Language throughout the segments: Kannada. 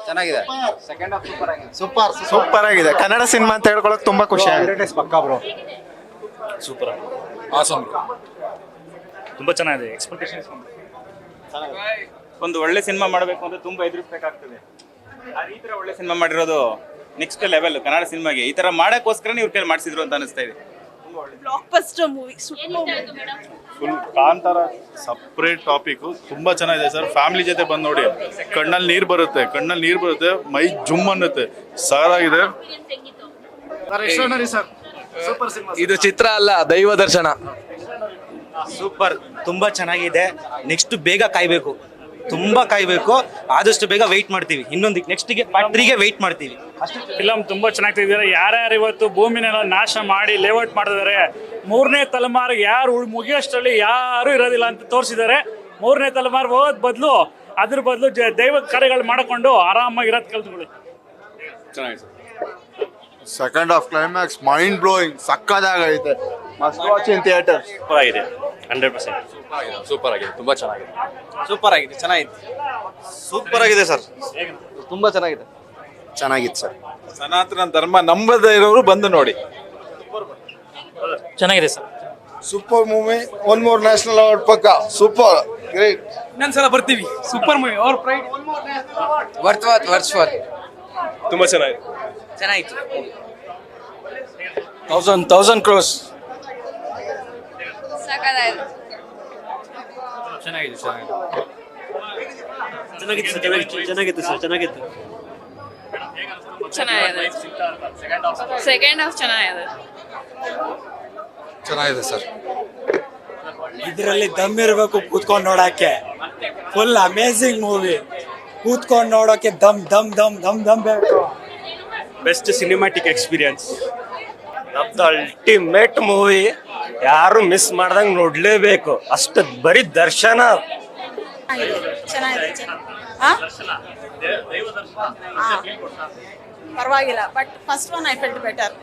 ಚೆನ್ನಾಗಿದೆ. ಸೆಕೆಂಡ್ ಹಾಫ್ ಸೂಪರ್ ಆಗಿದೆ. ಸೂಪರ್ ಆಗಿದೆ. ಕನ್ನಡ ಸಿನಿಮಾ ಅಂತ ಹೇಳ್ಕೊಳಕ್ ತುಂಬಾ ಖುಷಿ ಆಗಿದೆ. ಪಕ್ಕಾ ಬ್ರೋ. Super awesome. ತುಂಬಾ ಚೆನ್ನಾಗಿದೆ. ಎಕ್ಸ್ಪೆಕ್ಟೇಷನ್ಸ್ ಒಂದು ಒಳ್ಳೆ ಸಿನಿಮಾ ಮಾಡಬೇಕು ಅಂತ ತುಂಬಾ ಎದುರಿಸಬೇಕಾಗ್ತದೆ. ಈ ತರ ಒಳ್ಳೆ ಸಿನಿಮಾ ಮಾಡಿರೋದು ನೆಕ್ಸ್ಟ್ ಲೆವೆಲ್ ಕನ್ನಡ ಸಿನಿಮಾಗೆ. ಈ ತರ ಮಾಡಕ್ಕೋಸ್ಕರ ಇವ್ರ ಕೈಲಿ ಮಾಡಿಸಿದ್ರು ಅಂತ ಅನಿಸ್ತಾ ಇದೆ. Blockbuster movie, full Kantara separate topic ತುಂಬಾ ಚೆನ್ನಾಗಿದೆ ಸರ್. ಫ್ಯಾಮಿಲಿ ಜೊತೆ ಬಂದು ನೋಡಿ, ಕಣ್ಣಲ್ಲಿ ನೀರು ಬರುತ್ತೆ, ಮೈ ಜುಮ್ ಅನ್ನುತ್ತೆ. ಸಾರಾಗಿದೆ. ಇದು ಚಿತ್ರ ಅಲ್ಲ, ದೈವ ದರ್ಶನ. ಸೂಪರ್, ತುಂಬಾ ಚೆನ್ನಾಗಿದೆ. ನೆಕ್ಸ್ಟ್ ಬೇಗ ಕಾಯ್ಬೇಕು, ತುಂಬಾ ಕಾಯ್ಬೇಕು. ಆದಷ್ಟು ಬೇಗ ವೆಯ್ಟ್ ಮಾಡ್ತೀವಿ. ಇನ್ನೊಂದು ನೆಕ್ಸ್ಟ್ಗೆ ಪಾರ್ಟ್ 3ಗೆ ವೆಯ್ಟ್ ಮಾಡ್ತೀವಿ. ಫಿಲಮ್ ತುಂಬಾ ಚೆನ್ನಾಗಿ ತೆಗೆದಿದ್ದಾರೆ. ಯಾರ್ಯಾರು ಇವತ್ತು ಭೂಮಿನೆಲ್ಲ ನಾಶ ಮಾಡಿ ಲೇಔಟ್ ಮಾಡಿದ್ದಾರೆ, 3ನೇ ತಲೆಮಾರಿಗೆ ಯಾರು ಮುಗಿಯೋಷ್ಟರಲ್ಲಿ ಯಾರು ಇರೋದಿಲ್ಲ ಅಂತ ತೋರಿಸಿದ್ದಾರೆ. 3ನೇ ತಲೆಮಾರು ಹೋಗೋದ್ ಬದಲು ಅದ್ರ ಬದಲು ದೈವ ಕಾರ್ಯಗಳು ಮಾಡಿಕೊಂಡು ಆರಾಮಾಗಿ ಇರೋದು ಕಲ್ತ್ಕೊಳ್ಳಿ. ಚೆನ್ನಾಗಿದೆ. Second half climax mind blowing, ಸಕ್ಕದಾಗೈತೆ. Must watch in theatre. Super ಆಗಿದೆ, 100%. ಸೂಪರ್ ಆಗಿದೆ, ತುಂಬಾ ಚೆನ್ನಾಗಿದೆ. ಸೂಪರ್ ಆಗಿದೆ, ಚೆನ್ನಾಗಿದೆ. ಸೂಪರ್ ಆಗಿದೆ ಸರ್, ತುಂಬಾ ಚೆನ್ನಾಗಿದೆ. ಚೆನ್ನಾಗಿತ್ತು ಸರ್. ಸನಾತನ ಧರ್ಮ ನಂಬದೇ ಇರೋರು ಬಂದು ನೋಡಿ. ಚೆನ್ನಾಗಿದೆ sir. Super movie. One more national award ಪಕ್ಕ. Super, great. ಇನ್ನೊಂದ್ಸಲ ಬರ್ತೀವಿ. Super movie. ಅವ್ರ ಪ್ರೈಡ್ ವರ್ತ್. ತುಂಬಾ ಚೆನ್ನಾಗಿದೆ. ಚೆನ್ನಾಗಿತ್ತು. 1000 crores. ಚೆನ್ನಾಗಿದೆ. ಸೆಕೆಂಡ್ ಹಾಫ್ ಚೆನ್ನಾಗಿದೆ. ಚೆನ್ನಾಗಿದೆ ಸರ್. ಇದರಲ್ಲಿ ದಮ್ ಇರಬೇಕು ಕೂತ್ಕೊಂಡು ನೋಡಕ್ಕೆ. Full amazing movie. ಕೂತ್ಕೊಂಡು ನೋಡೋಕೆ ದಮ್ ದಮ್ ದಮ್ ದಮ್ ದಮ್ ಬೇಕು. Best cinematic experience. Ultimate movie. ಯಾರು ಮಿಸ್ ಮಾಡ್ದಂಗ್ ನೋಡ್ಲೇಬೇಕು. ಅಷ್ಟು ಬರೀ ದರ್ಶನ. ಚೆನ್ನಾಗಿದೆ. ಪರವಾಗಿಲ್ಲ, but first one I felt better.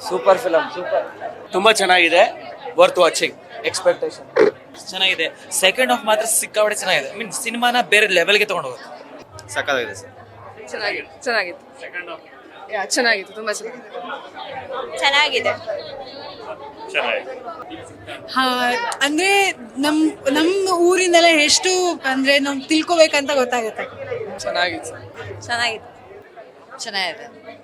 Super film, super. ತುಂಬಾ ಚೆನ್ನಾಗಿದೆ. Worth watching. ಎಕ್ಸ್ಪೆಕ್ಟೇಷನ್ ಚೆನ್ನಾಗಿದೆ. ಸೆಕೆಂಡ್ ಹಾಫ್ ಮಾತ್ರ ಸಿಕ್ಕಾಪಟ್ಟೆ ಚೆನ್ನಾಗಿದೆ. ಮೀನ್ ಸಿನಿಮಾನ ಬೇರೆ ಲೆವೆಲ್ಗೆ ತಗೊಂಡು ಹೋಗುತ್ತೆ. ಸಕ್ಕತ್ತಾಗಿದೆ ಸರ್. ಚೆನ್ನಾಗಿತ್ತು. ಚೆನ್ನಾಗಿತ್ತು, ತುಂಬಾ ಚೆನ್ನಾಗಿದೆ. ಅಂದ್ರೆ ನಮ್ಮ ಊರಿಂದೆಲ್ಲ ಎಷ್ಟು ಅಂದ್ರೆ ನಮ್ ತಿಳ್ಕೊಬೇಕಂತ ಗೊತ್ತಾಗುತ್ತೆ. ಚೆನ್ನಾಗಿದೆ.